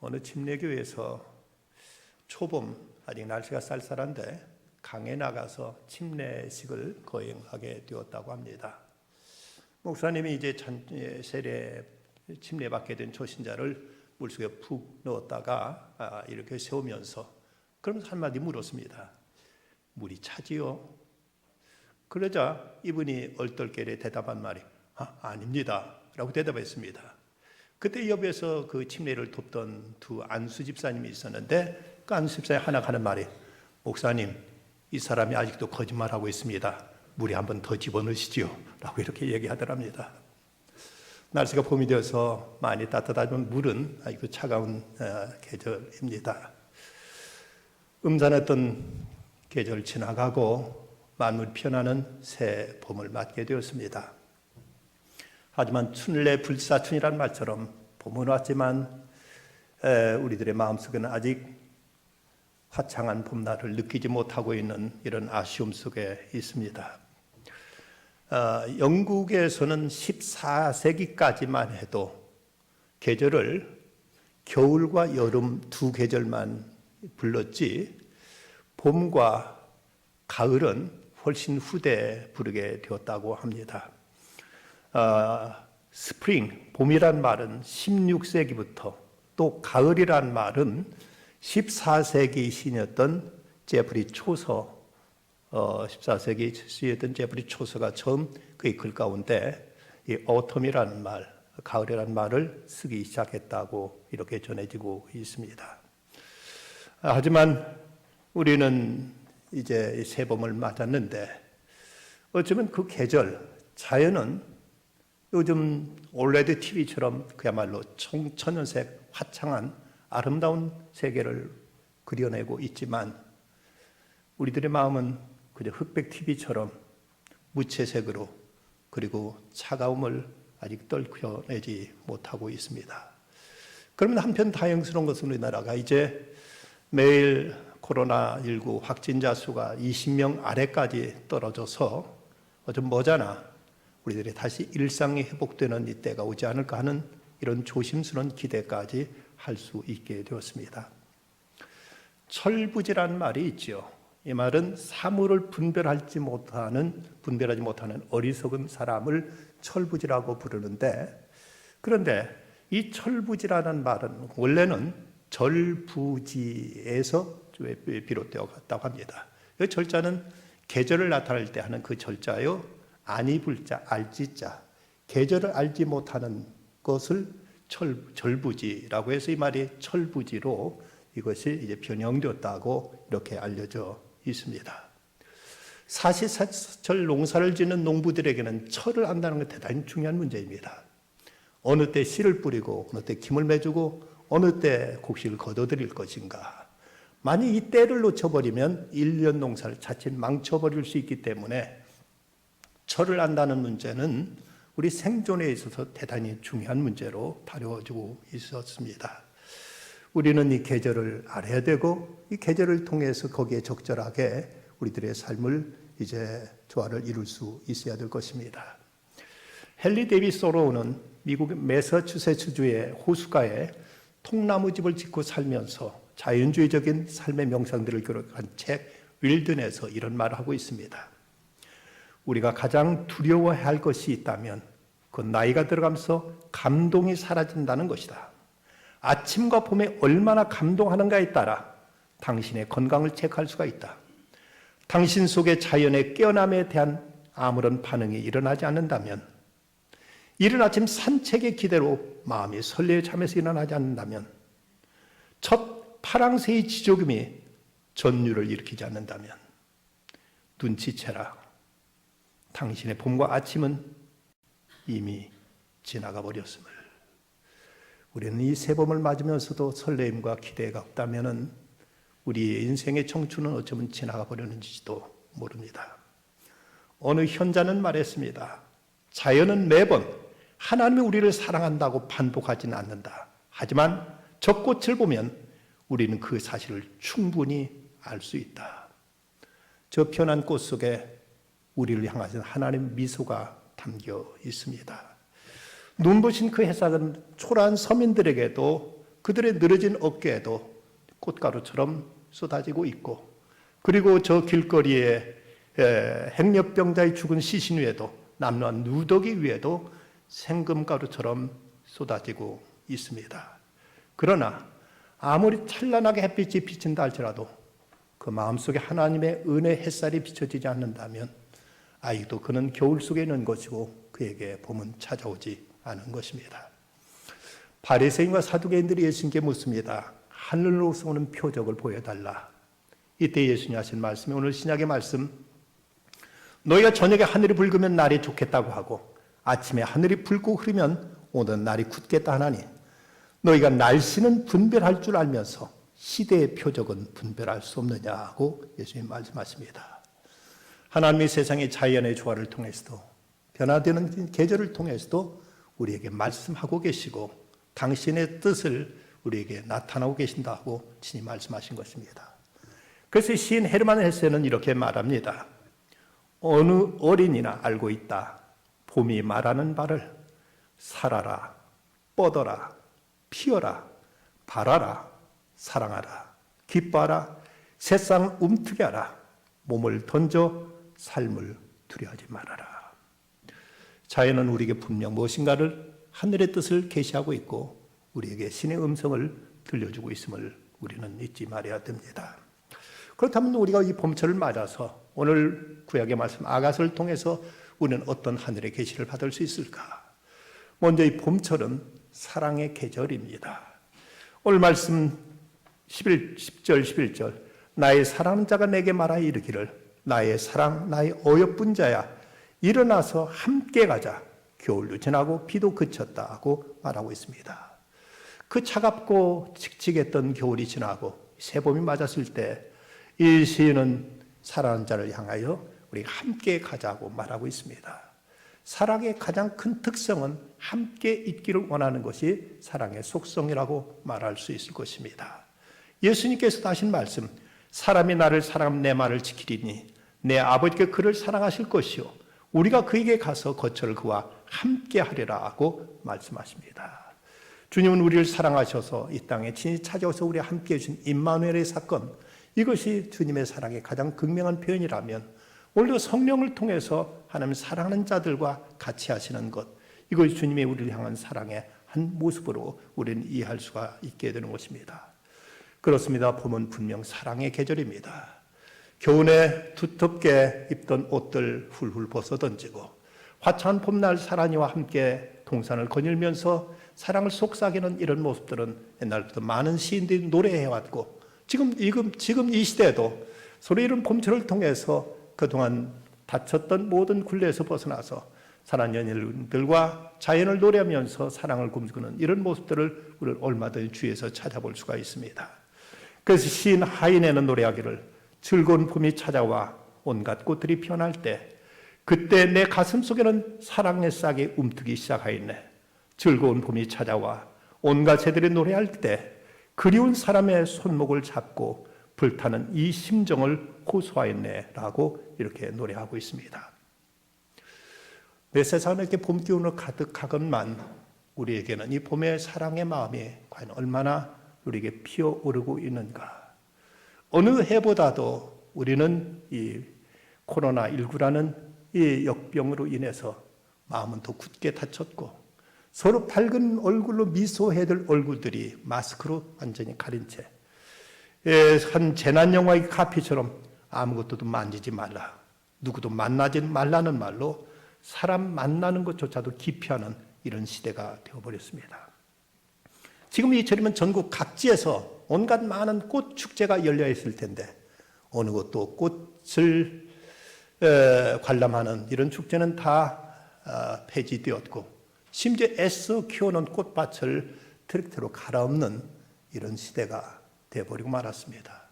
어느 침례교회에서 초봄 아직 날씨가 쌀쌀한데 강에 나가서 침례식을 거행하게 되었다고 합니다. 목사님이 이제 세례 침례받게 된 초신자를 물속에 푹 넣었다가 이렇게 세우면서 그러면서 한마디 물었습니다. 물이 차지요? 그러자 이분이 얼떨결에 대답한 말이 아닙니다 라고 대답했습니다. 그때 옆에서 그 침례를 돕던 두 안수 집사님이 있었는데 그 안수 집사님 하나 하는 말이 목사님 이 사람이 아직도 거짓말하고 있습니다. 물에 한번 더 집어넣으시지요 라고 이렇게 얘기하더랍니다. 날씨가 봄이 되어서 많이 따뜻하지만 물은 아직도 차가운 계절입니다. 음산했던 계절 지나가고 만물 편안한 새 봄을 맞게 되었습니다. 하지만 춘래 불사춘이란 말처럼 봄은 왔지만 우리들의 마음속에는 아직 화창한 봄날을 느끼지 못하고 있는 이런 아쉬움 속에 있습니다. 영국에서는 14세기까지만 해도 계절을 겨울과 여름 두 계절만 불렀지 봄과 가을은 훨씬 후대에 부르게 되었다고 합니다. 스프링, 봄이란 말은 16세기부터 또 가을이란 말은 14세기 시인이었던 제프리 초서 14세기 시였던 제프리 초서가 처음 그의 글 가운데 이 autumn이라는 말, 가을이라는 말을 쓰기 시작했다고 이렇게 전해지고 있습니다. 하지만 우리는 이제 새봄을 맞았는데 어쩌면 그 계절, 자연은 요즘 올레드 TV처럼 그야말로 청천연색 화창한 아름다운 세계를 그려내고 있지만 우리들의 마음은 그저 흑백 TV처럼 무채색으로 그리고 차가움을 아직 떨쳐내지 못하고 있습니다. 그러면 한편 다행스러운 것은 우리나라가 이제 매일 코로나19 확진자 수가 20명 아래까지 떨어져서 좀 머지않아 우리들이 다시 일상이 회복되는 이때가 오지 않을까 하는 이런 조심스러운 기대까지 할 수 있게 되었습니다. 철부지라는 말이 있죠. 이 말은 사물을 분별하지 못하는 어리석은 사람을 철부지라고 부르는데 그런데 이 철부지라는 말은 원래는 절부지에서 비롯되었다고 합니다. 이 절자는 계절을 나타낼 때 하는 그 절자요. 아니 불자, 알지자. 계절을 알지 못하는 것을 절부지라고 해서 이 말이 철부지로 이것이 이제 변형되었다고 이렇게 알려져 있습니다. 사시사철 농사를 짓는 농부들에게는 철을 안다는 게 대단히 중요한 문제입니다. 어느 때 씨를 뿌리고 어느 때 김을 매주고 어느 때 곡식을 거둬들일 것인가. 만약 이 때를 놓쳐버리면 1년 농사를 자칫 망쳐버릴 수 있기 때문에 철을 안다는 문제는 우리 생존에 있어서 대단히 중요한 문제로 다뤄지고 있었습니다. 우리는 이 계절을 알아야 되고 이 계절을 통해서 거기에 적절하게 우리들의 삶을 이제 조화를 이룰 수 있어야 될 것입니다. 헨리 데이비스 소로우는 미국 매사추세츠주의 호수가에 통나무집을 짓고 살면서 자연주의적인 삶의 명상들을 기록한 책 윌든에서 이런 말을 하고 있습니다. 우리가 가장 두려워해야 할 것이 있다면 그건 나이가 들어가면서 감동이 사라진다는 것이다. 아침과 봄에 얼마나 감동하는가에 따라 당신의 건강을 체크할 수가 있다. 당신 속의 자연의 깨어남에 대한 아무런 반응이 일어나지 않는다면, 이른 아침 산책의 기대로 마음이 설레어 잠에서 일어나지 않는다면, 첫 파랑새의 지저귀이 전율을 일으키지 않는다면 눈치채라. 당신의 봄과 아침은 이미 지나가 버렸음을. 우리는 이 새봄을 맞으면서도 설레임과 기대가 없다면 우리의 인생의 청춘은 어쩌면 지나가 버렸는지도 모릅니다. 어느 현자는 말했습니다. 자연은 매번 하나님이 우리를 사랑한다고 반복하지는 않는다. 하지만 저 꽃을 보면 우리는 그 사실을 충분히 알 수 있다. 저 편한 꽃 속에 우리를 향하신 하나님의 미소가 담겨 있습니다. 눈부신 그 햇살은 초라한 서민들에게도 그들의 늘어진 어깨에도 꽃가루처럼 쏟아지고 있고, 그리고 저 길거리에 행렬병자의 죽은 시신 위에도, 남루한 누더기 위에도 생금가루처럼 쏟아지고 있습니다. 그러나 아무리 찬란하게 햇빛이 비친다 할지라도 그 마음속에 하나님의 은혜 햇살이 비춰지지 않는다면 아직도 그는 겨울 속에 있는 것이고 그에게 봄은 찾아오지 않은 것입니다. 바리새인과 사두개인들이 예수님께 묻습니다. 하늘로서 오는 표적을 보여달라. 이때 예수님이 하신 말씀이 오늘 신약의 말씀, 너희가 저녁에 하늘이 붉으면 날이 좋겠다고 하고 아침에 하늘이 붉고 흐르면 오는 날이 굳겠다 하나니 너희가 날씨는 분별할 줄 알면서 시대의 표적은 분별할 수 없느냐고 예수님 말씀하십니다. 하나님이 세상의 자연의 조화를 통해서도 변화되는 계절을 통해서도 우리에게 말씀하고 계시고 당신의 뜻을 우리에게 나타나고 계신다고 친히 말씀하신 것입니다. 그래서 시인 헤르만 헤세는 이렇게 말합니다. 어느 어린이나 알고 있다. 봄이 말하는 바를 살아라, 뻗어라, 피어라, 바라라, 사랑하라, 기뻐하라, 세상 움트게 하라, 몸을 던져 삶을 두려워하지 말아라. 자연은 우리에게 분명 무엇인가를 하늘의 뜻을 계시하고 있고 우리에게 신의 음성을 들려주고 있음을 우리는 잊지 말아야 됩니다. 그렇다면 우리가 이 봄철을 맞아서 오늘 구약의 말씀 아가서를 통해서 우리는 어떤 하늘의 계시를 받을 수 있을까? 먼저 이 봄철은 사랑의 계절입니다. 오늘 말씀 10절 11절 나의 사랑하는 자가 내게 말하여 이르기를 나의 사랑 나의 어여쁜 자야 일어나서 함께 가자. 겨울도 지나고 비도 그쳤다 하고 말하고 있습니다. 그 차갑고 칙칙했던 겨울이 지나고 새봄이 맞았을 때 이 시인은 사랑하는 자를 향하여 우리가 함께 가자고 말하고 있습니다. 사랑의 가장 큰 특성은 함께 있기를 원하는 것이 사랑의 속성이라고 말할 수 있을 것입니다. 예수님께서도 하신 말씀, 사람이 나를 사랑하면 내 말을 지키리니 내 아버지께 그를 사랑하실 것이요 우리가 그에게 가서 거처를 그와 함께 하리라 하고 말씀하십니다. 주님은 우리를 사랑하셔서 이 땅에 친히 찾아오셔서 우리와 함께 해주신 임마누엘의 사건, 이것이 주님의 사랑의 가장 극명한 표현이라면 오늘도 성령을 통해서 하나님 사랑하는 자들과 같이 하시는 것, 이것이 주님의 우리를 향한 사랑의 한 모습으로 우리는 이해할 수가 있게 되는 것입니다. 그렇습니다. 봄은 분명 사랑의 계절입니다. 겨울에 두텁게 입던 옷들 훌훌 벗어던지고 화창한 봄날 사랑이와 함께 동산을 거닐면서 사랑을 속삭이는 이런 모습들은 옛날부터 많은 시인들이 노래해왔고 지금 이 시대에도 소리 이른 봄철을 통해서 그동안 다쳤던 모든 굴레에서 벗어나서 사랑하는 연인들과 자연을 노래하면서 사랑을 꿈꾸는 이런 모습들을 우리는 얼마든지 주위에서 찾아볼 수가 있습니다. 그래서 시인 하인에는 노래하기를 즐거운 봄이 찾아와 온갖 꽃들이 피어날 때 그때 내 가슴 속에는 사랑의 싹이 움트기 시작하였네. 즐거운 봄이 찾아와 온갖 새들이 노래할 때 그리운 사람의 손목을 잡고 불타는 이 심정을 호소하였네 라고 이렇게 노래하고 있습니다. 내 세상에 이렇게 봄 기운으로 가득하건만 우리에게는 이 봄의 사랑의 마음이 과연 얼마나 우리에게 피어오르고 있는가. 어느 해보다도 우리는 이 코로나19라는 이 역병으로 인해서 마음은 더 굳게 다쳤고 서로 밝은 얼굴로 미소해야 될 얼굴들이 마스크로 완전히 가린 채 한 재난영화의 카피처럼 아무것도 만지지 말라, 누구도 만나지 말라는 말로 사람 만나는 것조차도 기피하는 이런 시대가 되어버렸습니다. 지금 이 절이면 전국 각지에서 온갖 많은 꽃 축제가 열려 있을 텐데 어느 곳도 꽃을 관람하는 이런 축제는 다 폐지되었고 심지어 애써 키워놓은 꽃밭을 트랙터로 갈아엎는 이런 시대가 되어버리고 말았습니다.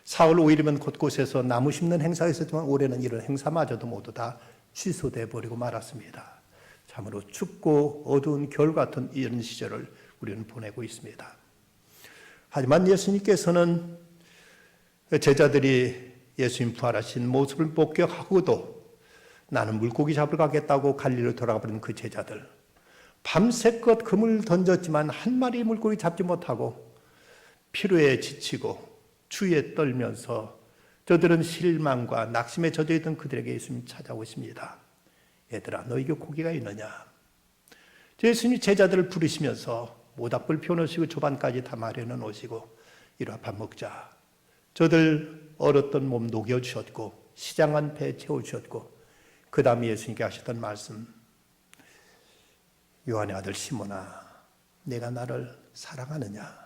4월 5일이면 곳곳에서 나무 심는 행사가 있었지만 올해는 이런 행사마저도 모두 다 취소되어 버리고 말았습니다. 참으로 춥고 어두운 겨울 같은 이런 시절을 우리는 보내고 있습니다. 하지만 예수님께서는 제자들이 예수님 부활하신 모습을 목격하고도 나는 물고기 잡으러 가겠다고 갈릴리로 돌아가 버린 그 제자들, 밤새껏 금을 던졌지만 한 마리 물고기 잡지 못하고 피로에 지치고 추위에 떨면서 저들은 실망과 낙심에 젖어 있던 그들에게 예수님이 찾아오십니다. 얘들아, 너에게 고기가 있느냐? 예수님이 제자들을 부르시면서 모닥불 펴놓으시고 조반까지 다 마련해 놓으시고 이리 와 밥 먹자. 저들 얼었던 몸 녹여주셨고 시장한 배 채워주셨고 그 다음에 예수님께 하셨던 말씀, 요한의 아들 시몬아, 내가 나를 사랑하느냐?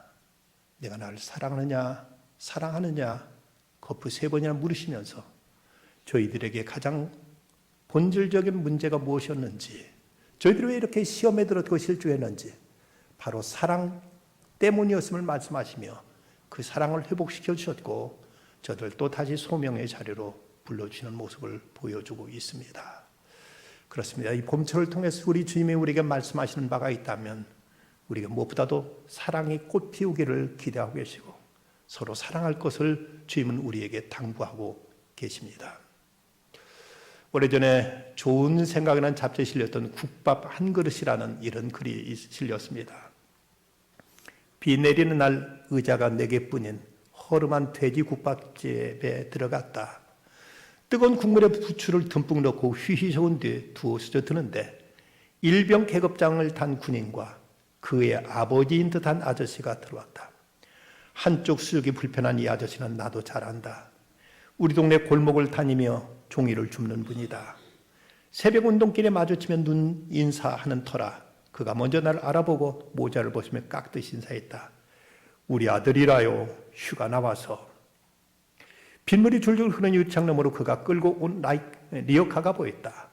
내가 나를 사랑하느냐? 사랑하느냐? 거푸 3번이나 물으시면서 저희들에게 가장 본질적인 문제가 무엇이었는지, 저희들이 왜 이렇게 시험에 들었고 실족했는지 바로 사랑 때문이었음을 말씀하시며 그 사랑을 회복시켜 주셨고 저들 또 다시 소명의 자리로 불러주시는 모습을 보여주고 있습니다. 그렇습니다. 이 봄철을 통해서 우리 주님이 우리에게 말씀하시는 바가 있다면 우리가 무엇보다도 사랑이 꽃 피우기를 기대하고 계시고 서로 사랑할 것을 주님은 우리에게 당부하고 계십니다. 오래전에 좋은 생각이 난 잡지에 실렸던 국밥 한 그릇이라는 이런 글이 실렸습니다. 비 내리는 날 의자가 4개뿐인 허름한 돼지 국밥집에 들어갔다. 뜨거운 국물에 부추를 듬뿍 넣고 휘휘 저은 뒤에 두어서 드는데 일병 계급장을 단 군인과 그의 아버지인 듯한 아저씨가 들어왔다. 한쪽 수육이 불편한 이 아저씨는 나도 잘 안다. 우리 동네 골목을 다니며 종이를 줍는 분이다. 새벽 운동길에 마주치면 눈 인사하는 터라 그가 먼저 나를 알아보고 모자를 벗으며 깍듯이 인사했다. 우리 아들이라요. 휴가 나와서. 빗물이 줄줄 흐르는 유리창 너머로 그가 끌고 온 리어카가 보였다.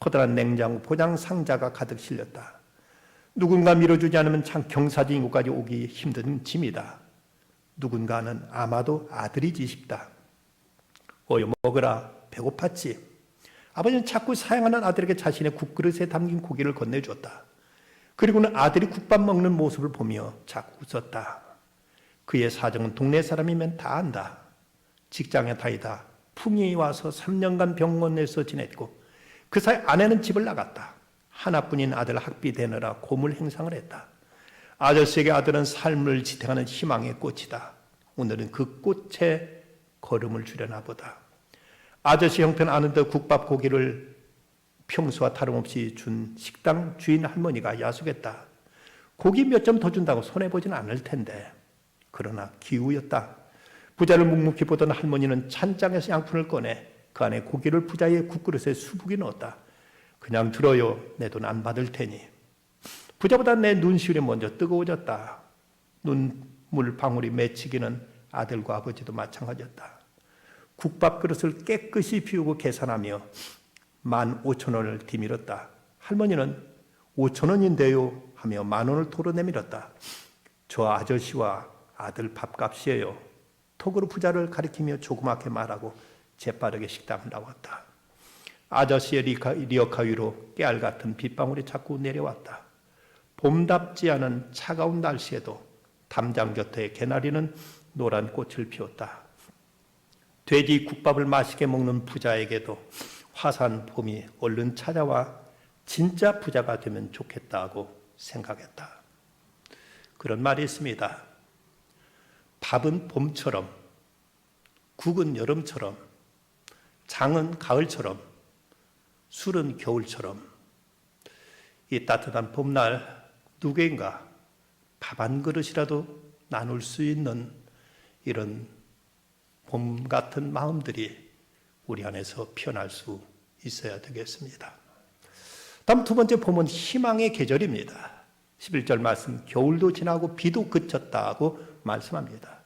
커다란 냉장고 포장 상자가 가득 실렸다. 누군가 밀어주지 않으면 참 경사진 곳까지 오기 힘든 짐이다. 누군가는 아마도 아들이지 싶다. 어여 먹으라. 배고팠지. 아버지는 자꾸 사양하는 아들에게 자신의 국그릇에 담긴 고기를 건네주었다. 그리고는 아들이 국밥 먹는 모습을 보며 자꾸 웃었다. 그의 사정은 동네 사람이면 다 안다. 직장에 다니다 풍이 와서 3년간 병원에서 지냈고 그 사이 아내는 집을 나갔다. 하나뿐인 아들 학비 대느라 고물 행상을 했다. 아저씨에게 아들은 삶을 지탱하는 희망의 꽃이다. 오늘은 그 꽃에 걸음을 주려나 보다. 아저씨 형편 아는 듯 국밥 고기를 평소와 다름없이 준 식당 주인 할머니가 야속했다. 고기 몇 점 더 준다고 손해보지는 않을 텐데. 그러나 기우였다. 부자를 묵묵히 보던 할머니는 찬장에서 양푼을 꺼내 그 안에 고기를 부자의 국그릇에 수북이 넣었다. 그냥 들어요. 내 돈 안 받을 테니. 부자보다 내 눈시울이 먼저 뜨거워졌다. 눈물 방울이 맺히기는 아들과 아버지도 마찬가지였다. 국밥 그릇을 깨끗이 비우고 계산하며 15,000원을 뒤밀었다. 할머니는 5,000원인데요 하며 10,000원을 도로 내밀었다. 저 아저씨와 아들 밥값이에요. 톡으로 부자를 가리키며 조그맣게 말하고 재빠르게 식당을 나왔다. 아저씨의 리어카 위로 깨알 같은 빗방울이 자꾸 내려왔다. 봄답지 않은 차가운 날씨에도 담장 곁에 개나리는 노란 꽃을 피웠다. 돼지 국밥을 맛있게 먹는 부자에게도 화사한 봄이 얼른 찾아와 진짜 부자가 되면 좋겠다고 생각했다. 그런 말이 있습니다. 밥은 봄처럼, 국은 여름처럼, 장은 가을처럼, 술은 겨울처럼. 이 따뜻한 봄날 누구인가 밥 한 그릇이라도 나눌 수 있는 이런 봄 같은 마음들이 우리 안에서 피어날 수 있어야 되겠습니다. 다음 2번째 봄은 희망의 계절입니다. 11절 말씀, 겨울도 지나고 비도 그쳤다고 말씀합니다.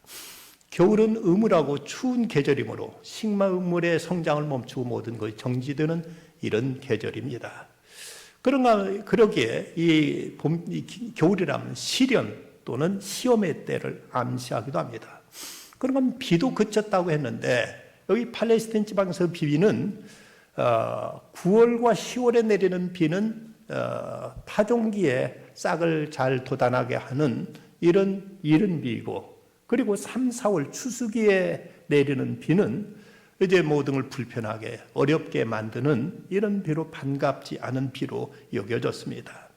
겨울은 음울하고 추운 계절이므로 식물의 성장을 멈추고 모든 것이 정지되는 이런 계절입니다. 그러기에 이 겨울이라면 시련 또는 시험의 때를 암시하기도 합니다. 그러면 비도 그쳤다고 했는데 여기 팔레스타인 지방에서 비는 9월과 10월에 내리는 비는 파종기에 싹을 잘 돋아나게 하는 이런 이른 비이고, 그리고 3, 4월 추수기에 내리는 비는 이제 모든 걸 불편하게 어렵게 만드는 이런 비로 반갑지 않은 비로 여겨졌습니다.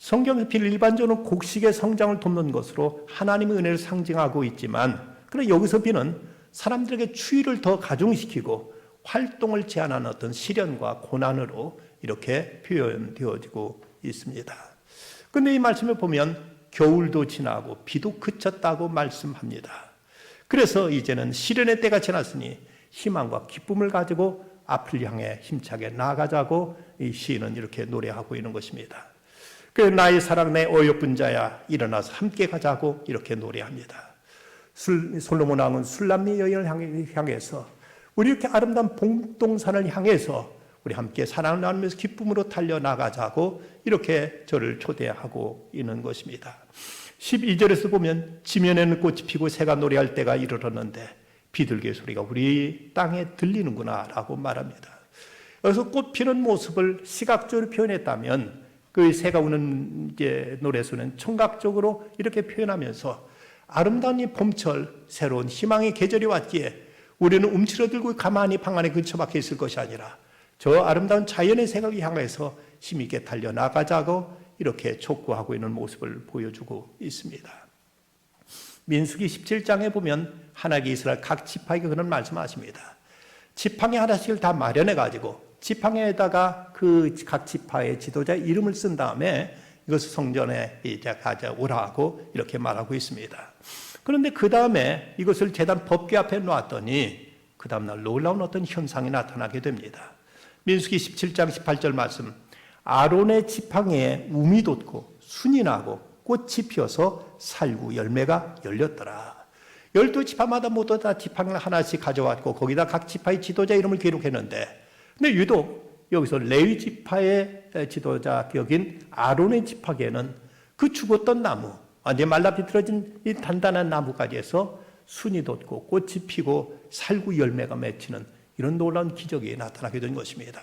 성경에서 비를 일반적으로 곡식의 성장을 돕는 것으로 하나님의 은혜를 상징하고 있지만, 그러나 여기서 비는 사람들에게 추위를 더 가중시키고 활동을 제한하는 어떤 시련과 고난으로 이렇게 표현되어지고 있습니다. 그런데 이 말씀을 보면 겨울도 지나고 비도 그쳤다고 말씀합니다. 그래서 이제는 시련의 때가 지났으니 희망과 기쁨을 가지고 앞을 향해 힘차게 나아가자고 이 시인은 이렇게 노래하고 있는 것입니다. 그 나의 사랑 내 어여쁜 자야 일어나서 함께 가자고 이렇게 노래합니다. 솔로몬 왕은 술람미 여인을 향해서 우리 이렇게 아름다운 봉동산을 향해서 우리 함께 사랑을 나누면서 기쁨으로 달려나가자고 이렇게 저를 초대하고 있는 것입니다. 12절에서 보면 지면에는 꽃이 피고 새가 노래할 때가 이르렀는데 비둘기의 소리가 우리 땅에 들리는구나 라고 말합니다. 여기서 꽃 피는 모습을 시각적으로 표현했다면 그 새가 우는 노래소는 청각적으로 이렇게 표현하면서 아름다운 이 봄철 새로운 희망의 계절이 왔기에 우리는 움츠러들고 가만히 방 안에 근처박혀 있을 것이 아니라 저 아름다운 자연의 세계를 향해서 힘있게 달려나가자고 이렇게 촉구하고 있는 모습을 보여주고 있습니다. 민수기 17장에 보면 하나님이 이스라엘 각 지파에게 그런 말씀하십니다. 지팡이 하나씩을 다 마련해가지고 지팡이에다가 그 각 지파의 지도자의 이름을 쓴 다음에 이것을 성전에 이제 가져오라고 이렇게 말하고 있습니다. 그런데 그 다음에 이것을 제단 법궤 앞에 놓았더니 그 다음날 놀라운 어떤 현상이 나타나게 됩니다. 민수기 17장 18절 말씀, 아론의 지팡이에 움이 돋고 순이 나고 꽃이 피어서 살구 열매가 열렸더라. 12지파마다 모두 다 지팡이를 하나씩 가져왔고 거기다 각 지파의 지도자 이름을 기록했는데, 근데 유독 여기서 레위 지파의 지도자 격인 아론의 지파계는 그 죽었던 나무, 완전히 말라 비틀어진 이 단단한 나무가지에서 순이 돋고 꽃이 피고 살구 열매가 맺히는 이런 놀라운 기적이 나타나게 된 것입니다.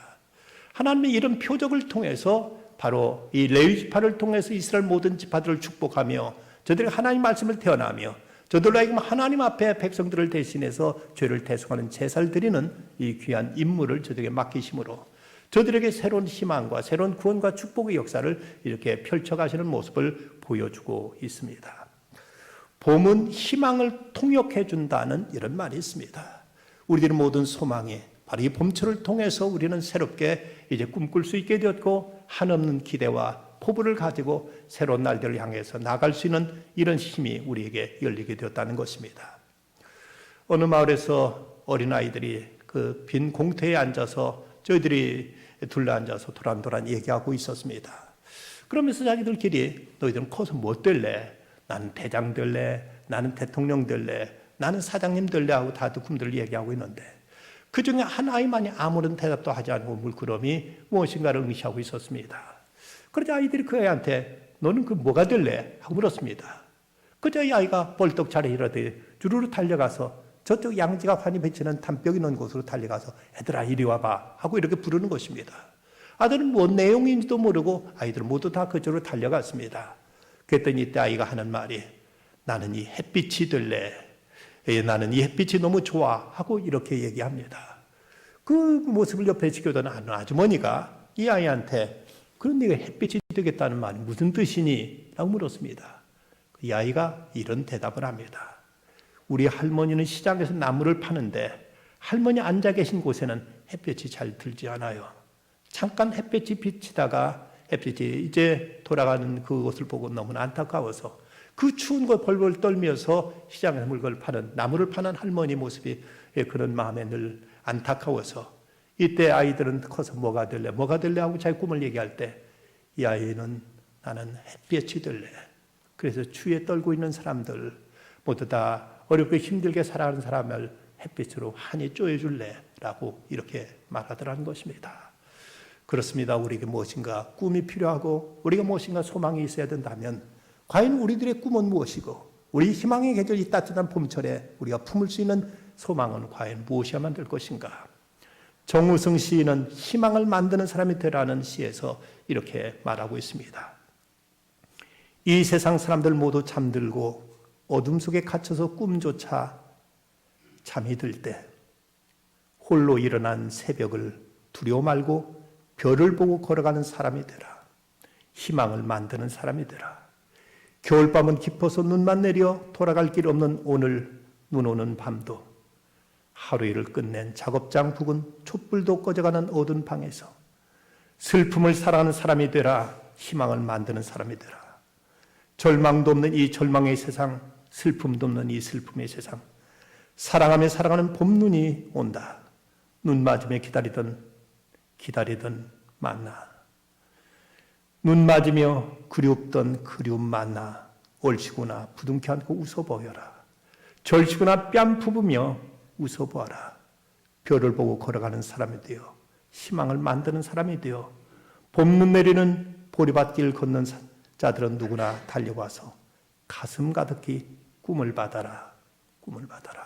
하나님의 이런 표적을 통해서 바로 이 레위 지파를 통해서 이스라엘 모든 지파들을 축복하며 저들이 하나님 말씀을 태어나며 저들로 하여금 하나님 앞에 백성들을 대신해서 죄를 대속하는 제사를 드리는 이 귀한 임무를 저들에게 맡기심으로 저들에게 새로운 희망과 새로운 구원과 축복의 역사를 이렇게 펼쳐가시는 모습을 보여주고 있습니다. 봄은 희망을 통역해 준다는 이런 말이 있습니다. 우리들의 모든 소망이 바로 이 봄철을 통해서 우리는 새롭게 이제 꿈꿀 수 있게 되었고 한없는 기대와 포부를 가지고 새로운 날들을 향해서 나갈 수 있는 이런 힘이 우리에게 열리게 되었다는 것입니다. 어느 마을에서 어린아이들이 그 빈 공터에 앉아서 저희들이 둘러앉아서 도란도란 얘기하고 있었습니다. 그러면서 자기들끼리 너희들은 커서 뭐 될래? 나는 대장 될래? 나는 대통령 될래? 나는 사장님 될래? 하고 다들 꿈들을 얘기하고 있는데 그 중에 한 아이만이 아무런 대답도 하지 않고 물끄러미 무엇인가를 응시하고 있었습니다. 그러자 아이들이 그 애한테 너는 그 뭐가 될래? 하고 물었습니다. 그저 이 아이가 벌떡 자리에 일어나더니 주르르 달려가서 저쪽 양지가 환히 비치는 담벼락 있는 곳으로 달려가서 애들아 이리 와봐 하고 이렇게 부르는 것입니다. 아들은 뭔 내용인지도 모르고 아이들은 모두 다 그쪽으로 달려갔습니다. 그랬더니 이때 아이가 하는 말이 나는 이 햇빛이 될래. 나는 이 햇빛이 너무 좋아 하고 이렇게 얘기합니다. 그 모습을 옆에 지켜보던 아주머니가 이 아이한테 그럼 네가 햇빛이 되겠다는 말이 무슨 뜻이니? 라고 물었습니다. 이 아이가 이런 대답을 합니다. 우리 할머니는 시장에서 나무를 파는데 할머니 앉아 계신 곳에는 햇볕이 잘 들지 않아요. 잠깐 햇볕이 비치다가 햇빛이 이제 돌아가는 그것을 보고 너무나 안타까워서 그 추운 걸 벌벌 떨면서 시장에서 물건을 파는 나무를 파는 할머니 모습이 그런 마음에 늘 안타까워서 이때 아이들은 커서 뭐가 될래 하고 자기 꿈을 얘기할 때 이 아이는 나는 햇볕이 될래. 그래서 추위에 떨고 있는 사람들 모두 다 어렵게 힘들게 살아가는 사람을 햇빛으로 환히 쪼여줄래 라고 이렇게 말하더라는 것입니다. 그렇습니다. 우리에게 무엇인가 꿈이 필요하고 우리가 무엇인가 소망이 있어야 된다면 과연 우리들의 꿈은 무엇이고 우리 희망의 계절 이 따뜻한 봄철에 우리가 품을 수 있는 소망은 과연 무엇이야만 될 것인가? 정우승 시인은 희망을 만드는 사람이 되라는 시에서 이렇게 말하고 있습니다. 이 세상 사람들 모두 잠들고 어둠 속에 갇혀서 꿈조차 잠이 들 때 홀로 일어난 새벽을 두려워 말고 별을 보고 걸어가는 사람이 되라. 희망을 만드는 사람이 되라. 겨울밤은 깊어서 눈만 내려 돌아갈 길 없는 오늘 눈 오는 밤도 하루 일을 끝낸 작업장 부근 촛불도 꺼져가는 어두운 방에서 슬픔을 사랑하는 사람이 되라. 희망을 만드는 사람이 되라. 절망도 없는 이 절망의 세상, 슬픔도 없는 이 슬픔의 세상, 사랑하며 살아가는 봄눈이 온다. 눈 맞으며 기다리던 만나, 눈 맞으며 그리웠던 그리움 만나, 얼씨구나 부둥켜 안고 웃어 보여라. 절씨구나 뺨 부으며 웃어 보아라. 별을 보고 걸어가는 사람이 되어 희망을 만드는 사람이 되어 봄눈 내리는 보리밭길 걷는 자들은 누구나 달려와서 가슴 가득히 꿈을 받아라. 꿈을 받아라.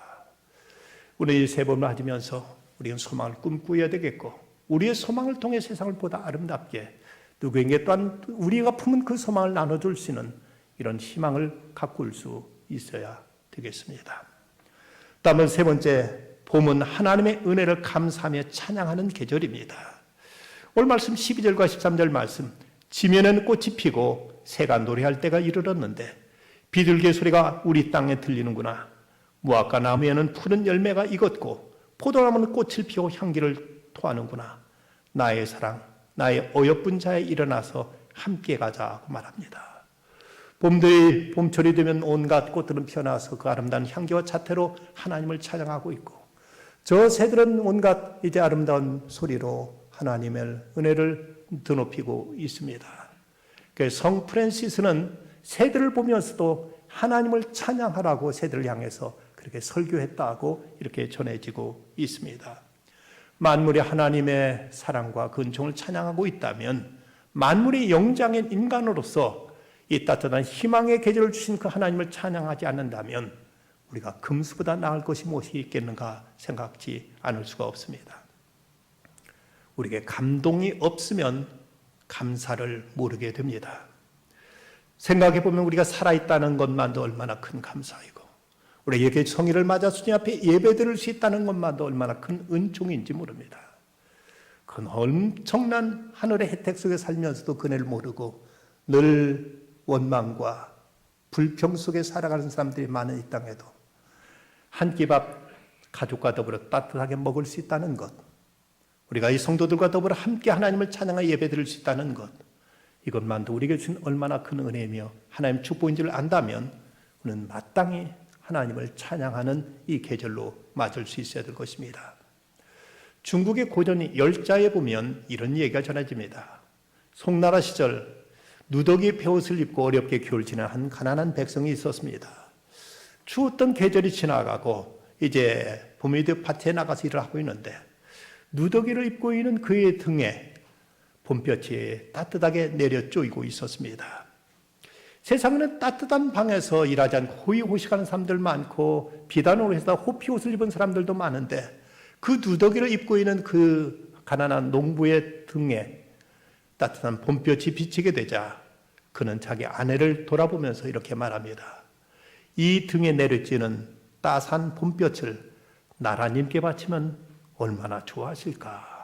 오늘 이 세 번을 맞으면서 우리는 소망을 꿈꾸어야 되겠고, 우리의 소망을 통해 세상을 보다 아름답게, 누구에게 또한 우리가 품은 그 소망을 나눠줄 수 있는 이런 희망을 가꿀 수 있어야 되겠습니다. 다음은 세 번째, 봄은 하나님의 은혜를 감사하며 찬양하는 계절입니다. 오늘 말씀 12절과 13절 말씀, 지면에는 꽃이 피고 새가 노래할 때가 이르렀는데 비둘기의 소리가 우리 땅에 들리는구나. 무화과 나무에는 푸른 열매가 익었고 포도나무는 꽃을 피워 향기를 토하는구나. 나의 사랑, 나의 어여쁜 자에 일어나서 함께 가자고 말합니다. 봄철이 되면 온갖 꽃들은 피어나서 그 아름다운 향기와 자태로 하나님을 찬양하고 있고, 저 새들은 온갖 이제 아름다운 소리로 하나님의 은혜를 드높이고 있습니다. 성 프란시스는 새들을 보면서도 하나님을 찬양하라고 새들을 향해서 그렇게 설교했다고 이렇게 전해지고 있습니다. 만물이 하나님의 사랑과 근총을 찬양하고 있다면, 만물의 영장인 인간으로서 이 따뜻한 희망의 계절을 주신 그 하나님을 찬양하지 않는다면 우리가 금수보다 나을 것이 무엇이 있겠는가 생각지 않을 수가 없습니다. 우리에게 감동이 없으면 감사를 모르게 됩니다. 생각해보면 우리가 살아있다는 것만도 얼마나 큰 감사이고, 우리에게 성의를 맞아 주님 앞에 예배드릴 수 있다는 것만도 얼마나 큰 은총인지 모릅니다. 그 엄청난 하늘의 혜택 속에 살면서도 그네를 모르고 늘 원망과 불평 속에 살아가는 사람들이 많은 이 땅에도 한 끼 밥 가족과 더불어 따뜻하게 먹을 수 있다는 것, 우리가 이 성도들과 더불어 함께 하나님을 찬양하여 예배드릴 수 있다는 것, 이것만도 우리에게 준 얼마나 큰 은혜이며 하나님 축복인 줄 안다면 우리는 마땅히 하나님을 찬양하는 이 계절로 맞을 수 있어야 될 것입니다. 중국의 고전 열자에 보면 이런 얘기가 전해집니다. 송나라 시절 누더기 베옷을 입고 어렵게 겨울 지난 한 가난한 백성이 있었습니다. 추웠던 계절이 지나가고 이제 봄이 되어 밭에 나가서 일을 하고 있는데 누더기를 입고 있는 그의 등에 봄볕이 따뜻하게 내려 쪼이고 있었습니다. 세상에는 따뜻한 방에서 일하지 않고 호의호식하는 사람들 많고 비단으로 해서 호피옷을 입은 사람들도 많은데, 그 누더기를 입고 있는 그 가난한 농부의 등에 따뜻한 봄볕이 비치게 되자 그는 자기 아내를 돌아보면서 이렇게 말합니다. 이 등에 내려지는 따스한 봄볕을 나라님께 바치면 얼마나 좋아하실까.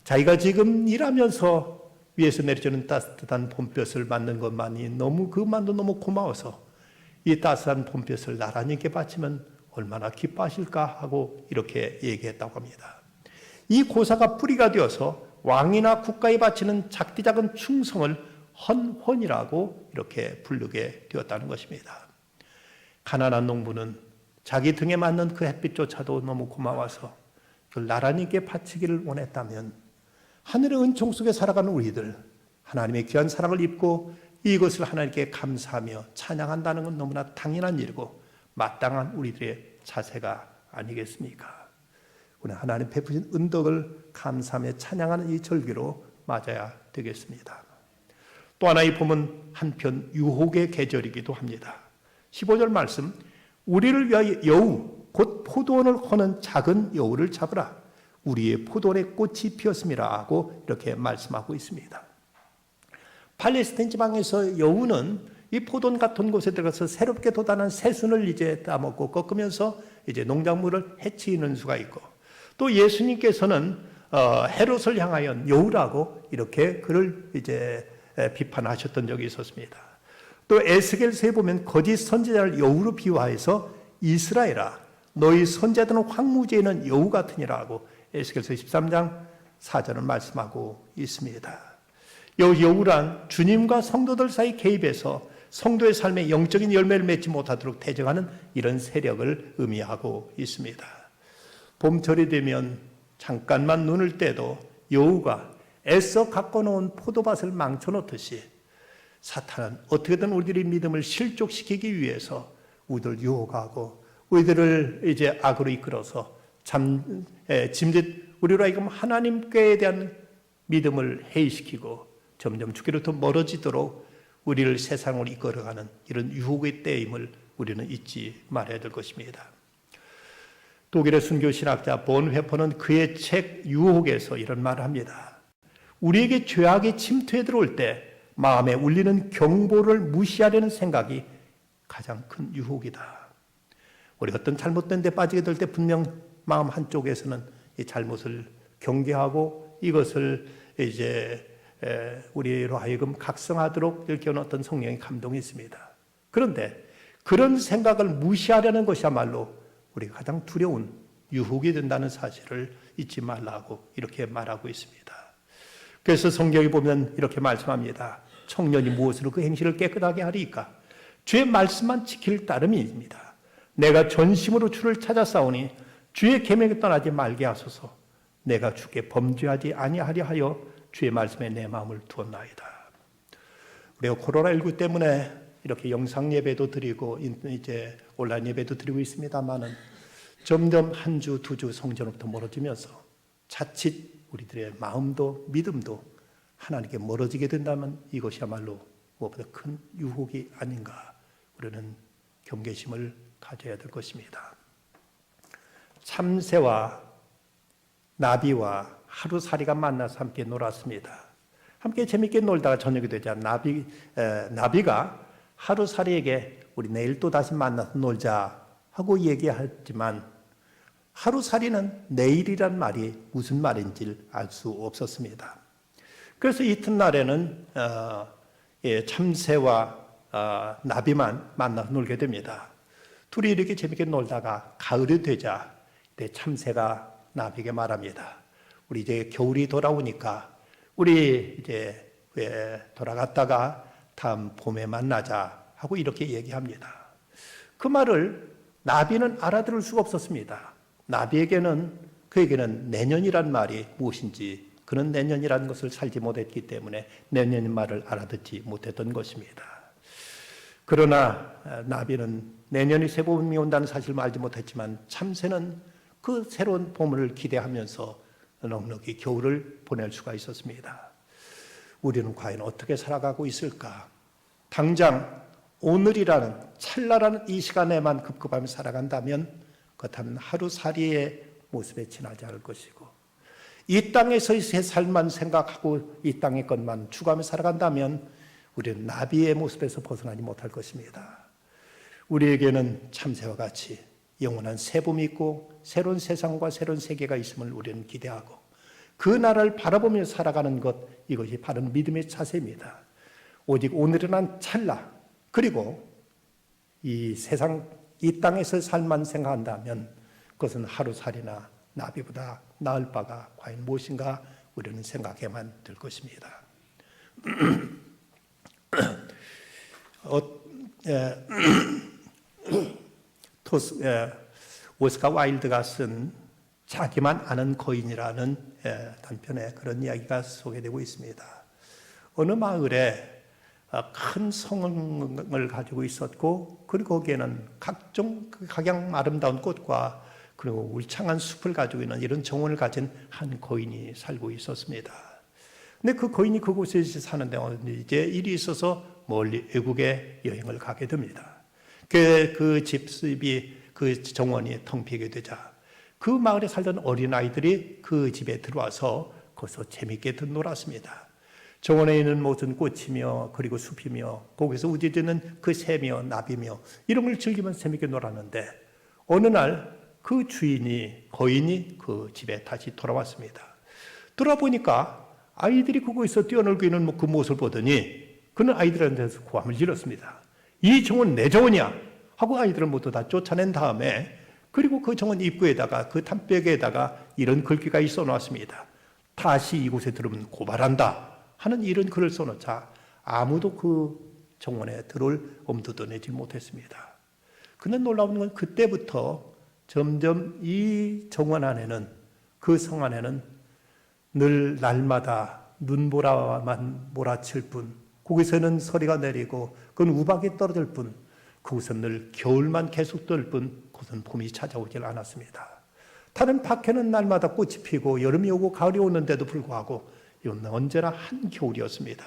자기가 지금 일하면서 위에서 내려지는 따뜻한 봄볕을 맞는 것만이 그것만도 너무 고마워서 이 따스한 봄볕을 나라님께 바치면 얼마나 기뻐하실까 하고 이렇게 얘기했다고 합니다. 이 고사가 뿌리가 되어서 왕이나 국가에 바치는 작디 작은 충성을 헌혼이라고 이렇게 부르게 되었다는 것입니다. 가난한 농부는 자기 등에 맞는 그 햇빛조차도 너무 고마워서 그걸 나라님께 바치기를 원했다면, 하늘의 은총 속에 살아가는 우리들, 하나님의 귀한 사랑을 입고 이것을 하나님께 감사하며 찬양한다는 건 너무나 당연한 일이고 마땅한 우리들의 자세가 아니겠습니까? 오늘 하나님 베푸신 은덕을 감사하며 찬양하는 이 절기로 맞아야 되겠습니다. 또 하나 이 봄은 한편 유혹의 계절이기도 합니다. 15절 말씀, 우리를 위하여 여우 곧 포도원을 거는 작은 여우를 잡으라. 우리의 포도원에 꽃이 피었음이라 하고 이렇게 말씀하고 있습니다. 팔레스타인 지방에서 여우는 이 포도원 같은 곳에 들어가서 새롭게 돋아난 새순을 이제 따먹고 꺾으면서 이제 농작물을 해치는 수가 있고, 또 예수님께서는 헤롯을 향하여 여우라고 이렇게 그를 이제 비판하셨던 적이 있었습니다. 또 에스겔서에 보면 거짓 선지자를 여우로 비유하여서 이스라엘아 너희 선지자들은 황무지에 있는 여우 같으니라고 에스겔서 13장 4절을 말씀하고 있습니다. 여우란 주님과 성도들 사이 개입해서 성도의 삶에 영적인 열매를 맺지 못하도록 대적하는 이런 세력을 의미하고 있습니다. 봄철이 되면 잠깐만 눈을 떼도 여우가 애써 가꿔놓은 포도밭을 망쳐놓듯이 사탄은 어떻게든 우리들의 믿음을 실족시키기 위해서 우리를 유혹하고 우리들을 이제 악으로 이끌어서 짐짓 우리로 하여금 하나님께 대한 믿음을 해이시키고 점점 죽기로부터 멀어지도록 우리를 세상으로 이끌어가는 이런 유혹의 때임을 우리는 잊지 말아야 될 것입니다. 독일의 순교 신학자 본회퍼는 그의 책 유혹에서 이런 말을 합니다. 우리에게 죄악이 침투해 들어올 때 마음에 울리는 경보를 무시하려는 생각이 가장 큰 유혹이다. 우리가 어떤 잘못된 데 빠지게 될 때 분명 마음 한쪽에서는 이 잘못을 경계하고 이것을 이제 우리로 하여금 각성하도록 일깨우는 어떤 성령의 감동이 있습니다. 그런데 그런 생각을 무시하려는 것이야말로 우리가 가장 두려운 유혹이 된다는 사실을 잊지 말라고 이렇게 말하고 있습니다. 그래서 성경에 보면 이렇게 말씀합니다. 청년이 무엇으로 그 행실을 깨끗하게 하리까? 주의 말씀만 지킬 따름입니다. 내가 전심으로 주를 찾아 싸우니 주의 계명에 떠나지 말게 하소서. 내가 주께 범죄하지 아니하려 하여 주의 말씀에 내 마음을 두었나이다. 우리가 코로나19 때문에 이렇게 영상 예배도 드리고 이제 온라인 예배도 드리고 있습니다만은 점점 한 주, 두 주 성전으로부터 멀어지면서 자칫 우리들의 마음도 믿음도 하나님께 멀어지게 된다면 이것이야말로 무엇보다 큰 유혹이 아닌가 우리는 경계심을 가져야 될 것입니다. 참새와 나비와 하루살이가 만나서 함께 놀았습니다. 함께 재밌게 놀다가 저녁이 되자 나비가 하루살이에게 우리 내일 또 다시 만나서 놀자 하고 얘기했지만 하루살이는 내일이란 말이 무슨 말인지 알 수 없었습니다. 그래서 이튿날에는 참새와 나비만 만나서 놀게 됩니다. 둘이 이렇게 재밌게 놀다가 가을이 되자 참새가 나비에게 말합니다. 우리 이제 겨울이 돌아오니까 우리 이제 돌아갔다가 다음 봄에 만나자 하고 이렇게 얘기합니다. 그 말을 나비는 알아들을 수가 없었습니다. 나비에게는 그에게는 내년이란 말이 무엇인지 그는 내년이라는 것을 살지 못했기 때문에 내년의 말을 알아듣지 못했던 것입니다. 그러나 나비는 내년이 새 봄이 온다는 사실을 알지 못했지만 참새는 그 새로운 봄을 기대하면서 넉넉히 겨울을 보낼 수가 있었습니다. 우리는 과연 어떻게 살아가고 있을까? 당장 오늘이라는 찰나라는 이 시간에만 급급하며 살아간다면 그렇다면 하루살이의 모습에 지나지 않을 것이고 이 땅에서의 새 삶만 생각하고 이 땅의 것만 추구하며 살아간다면 우리는 나비의 모습에서 벗어나지 못할 것입니다. 우리에게는 참새와 같이 영원한 새 봄이 있고 새로운 세상과 새로운 세계가 있음을 우리는 기대하고 그 나라를 바라보며 살아가는 것 이것이 바른 믿음의 자세입니다. 오직 오늘은 한 찰나 그리고 이 세상 이 땅에서 삶만 생각한다면 그것은 하루살이나 나비보다 나을 바가 과연 무엇인가 우리는 생각해만 될 것입니다. 오스카 와일드가 쓴 자기만 아는 거인이라는 단편의 그런 이야기가 소개되고 있습니다. 어느 마을에 큰 성을 가지고 있었고 그리고 거기에는 각종 각양 아름다운 꽃과 그리고 울창한 숲을 가지고 있는 이런 정원을 가진 한 거인이 살고 있었습니다. 근데 그 거인이 그곳에 사는데 이제 일이 있어서 멀리 외국에 여행을 가게 됩니다. 그 집이 그 정원이 텅 비게 되자 그 마을에 살던 어린아이들이 그 집에 들어와서 거기서 재밌게 놀았습니다. 정원에 있는 모든 꽃이며 그리고 숲이며 거기서 우지드는 그 새며 나비며 이런 걸 즐기면서 재밌게 놀았는데 어느 날 그 주인이 거인이 그 집에 다시 돌아왔습니다. 돌아보니까 아이들이 그거에서 뛰어놀고 있는 그 모습을 보더니 그는 아이들한테서 고함을 질렀습니다. 이 정원 내 정원이야 하고 아이들을 모두 다 쫓아낸 다음에 그리고 그 정원 입구에다가 그 담벼락에다가 이런 글귀가 있어 놓았습니다. 다시 이곳에 들으면 고발한다 하는 이런 글을 써놓자 아무도 그 정원에 들어올 엄두도 내지 못했습니다. 근데 놀라운 건 그때부터 점점 이 정원 안에는, 그 성 안에는 늘 날마다 눈보라만 몰아칠 뿐, 거기서는 서리가 내리고 그건 우박이 떨어질 뿐, 그곳은 늘 겨울만 계속될 뿐 그곳은 봄이 찾아오질 않았습니다. 다른 밖에는 날마다 꽃이 피고 여름이 오고 가을이 오는데도 불구하고 이건 언제나 한겨울이었습니다.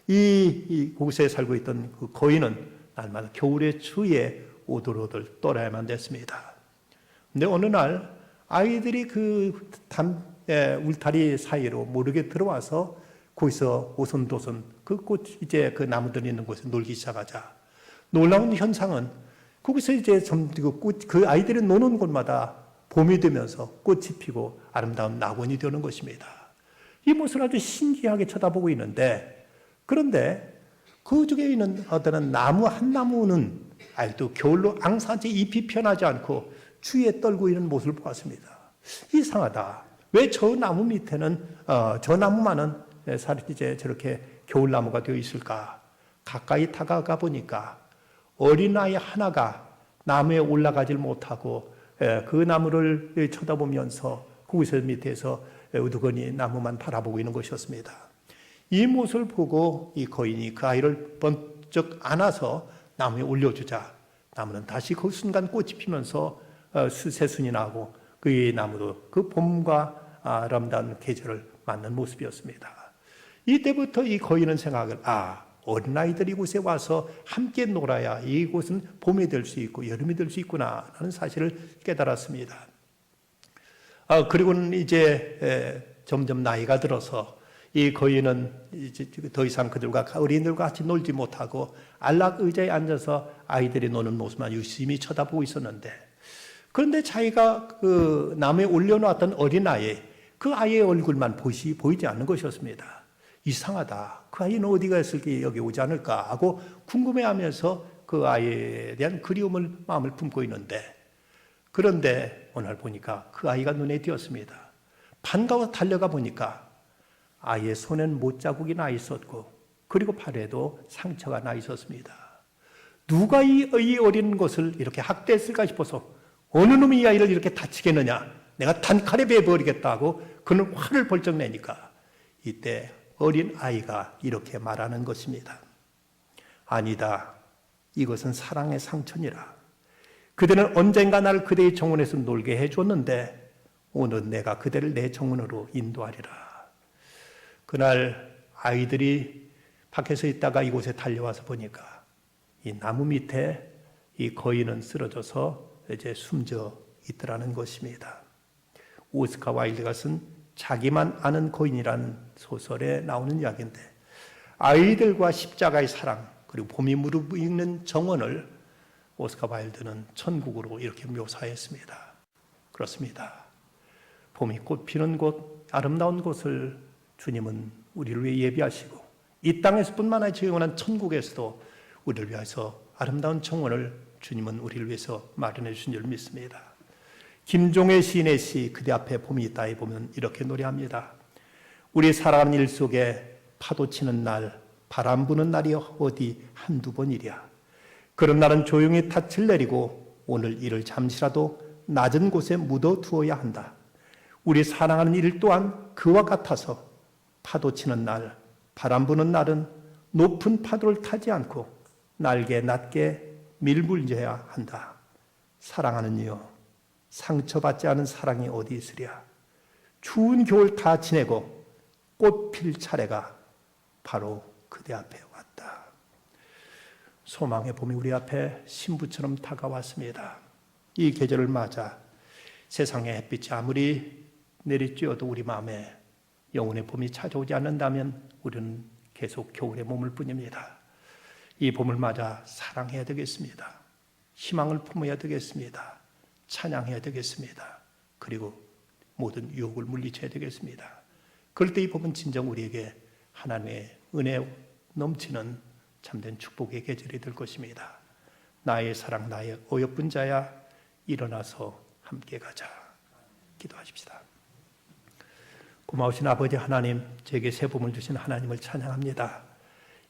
이곳에 살고 있던 그 거인은 날마다 겨울의 추위에 오돌오돌 떨어야만 됐습니다. 근데 어느 날 아이들이 그 울타리 사이로 모르게 들어와서 거기서 오손도손 그 꽃 이제 그 나무들 있는 곳에 놀기 시작하자 놀라운 현상은 거기서 이제 그 아이들이 노는 곳마다 봄이 되면서 꽃이 피고 아름다운 낙원이 되는 것입니다. 이 모습을 아주 신기하게 쳐다보고 있는데 그런데 그 중에 있는 어떤 나무 한 나무는 아직도 겨울로 앙사지 잎이 편하지 않고 추위에 떨고 있는 모습을 보았습니다. 이상하다. 왜 저 나무 밑에는 저 나무만은 이제 저렇게 겨울나무가 되어 있을까? 가까이 다가가 보니까 어린아이 하나가 나무에 올라가질 못하고 그 나무를 쳐다보면서 거기서 밑에서 우두커니 나무만 바라보고 있는 것이었습니다. 이 모습을 보고 이 거인이 그 아이를 번쩍 안아서 나무에 올려주자 나무는 다시 그 순간 꽃이 피면서 새순이 나고 그 나무도 그 봄과 아름다운 계절을 맞는 모습이었습니다. 이때부터 이 거인은 생각을 어린아이들이 이곳에 와서 함께 놀아야 이곳은 봄이 될 수 있고 여름이 될 수 있구나 하는 사실을 깨달았습니다. 그리고는 이제 점점 나이가 들어서 이 거인은 이제 더 이상 그들과 어린이들과 같이 놀지 못하고 안락 의자에 앉아서 아이들이 노는 모습만 유심히 쳐다보고 있었는데 그런데 자기가 그 나무에 올려놓았던 어린아이 그 아이의 얼굴만 보이지 않는 것이었습니다. 이상하다. 그 아이는 어디 갔을까 여기 오지 않을까 하고 궁금해하면서 그 아이에 대한 그리움을 마음을 품고 있는데 그런데 오늘 보니까 그 아이가 눈에 띄었습니다. 반가워 달려가 보니까 아이의 손엔 못자국이 나 있었고 그리고 팔에도 상처가 나 있었습니다. 누가 이 어린 것을 이렇게 학대했을까 싶어서 어느 놈이 이 아이를 이렇게 다치겠느냐 내가 단칼에 베어버리겠다고 그는 화를 벌쩍 내니까 이때 어린 아이가 이렇게 말하는 것입니다. 아니다. 이것은 사랑의 상처니라. 그대는 언젠가 나를 그대의 정원에서 놀게 해줬는데 오늘 내가 그대를 내 정원으로 인도하리라. 그날 아이들이 밖에서 있다가 이곳에 달려와서 보니까 이 나무 밑에 이 거인은 쓰러져서 이제 숨져 있더라는 것입니다. 오스카 와일드가 쓴 자기만 아는 거인이라는 소설에 나오는 이야기인데 아이들과 십자가의 사랑 그리고 봄이 무르익는 정원을 오스카 와일드는 천국으로 이렇게 묘사했습니다. 그렇습니다. 봄이 꽃 피는 곳, 아름다운 곳을 주님은 우리를 위해 예비하시고 이 땅에서뿐만 아니라 영원한 천국에서도 우리를 위해서 아름다운 정원을 주님은 우리를 위해서 마련해 주신 줄 믿습니다. 김종의 시인의 시 그대 앞에 봄이 있다에 보면 이렇게 노래합니다. 우리 살아가는 일 속에 파도 치는 날, 바람 부는 날이 어디 한두 번이랴. 그런 날은 조용히 닻을 내리고 오늘 일을 잠시라도 낮은 곳에 묻어두어야 한다. 우리 사랑하는 일 또한 그와 같아서 파도 치는 날, 바람 부는 날은 높은 파도를 타지 않고 날개 낮게 밀물져야 한다. 사랑하는 이여, 상처받지 않은 사랑이 어디 있으랴. 추운 겨울 다 지내고 꽃 필 차례가 바로 그대 앞에 왔다. 소망의 봄이 우리 앞에 신부처럼 다가왔습니다. 이 계절을 맞아 세상의 햇빛이 아무리 내리쬐어도 우리 마음에 영혼의 봄이 찾아오지 않는다면 우리는 계속 겨울에 머물 뿐입니다. 이 봄을 맞아 사랑해야 되겠습니다. 희망을 품어야 되겠습니다. 찬양해야 되겠습니다. 그리고 모든 유혹을 물리쳐야 되겠습니다. 그럴 때 이 복은 진정 우리에게 하나님의 은혜 넘치는 참된 축복의 계절이 될 것입니다. 나의 사랑, 나의 어여쁜 자야, 일어나서 함께 가자. 기도하십시다. 고마우신 아버지 하나님, 제게 새 봄을 주신 하나님을 찬양합니다.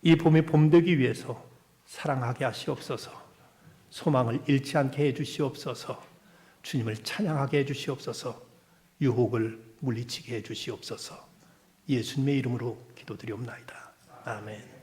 이 봄이 봄되기 위해서 사랑하게 하시옵소서, 소망을 잃지 않게 해주시옵소서, 주님을 찬양하게 해주시옵소서, 유혹을 물리치게 해주시옵소서. 예수님의 이름으로 기도드리옵나이다. 아멘.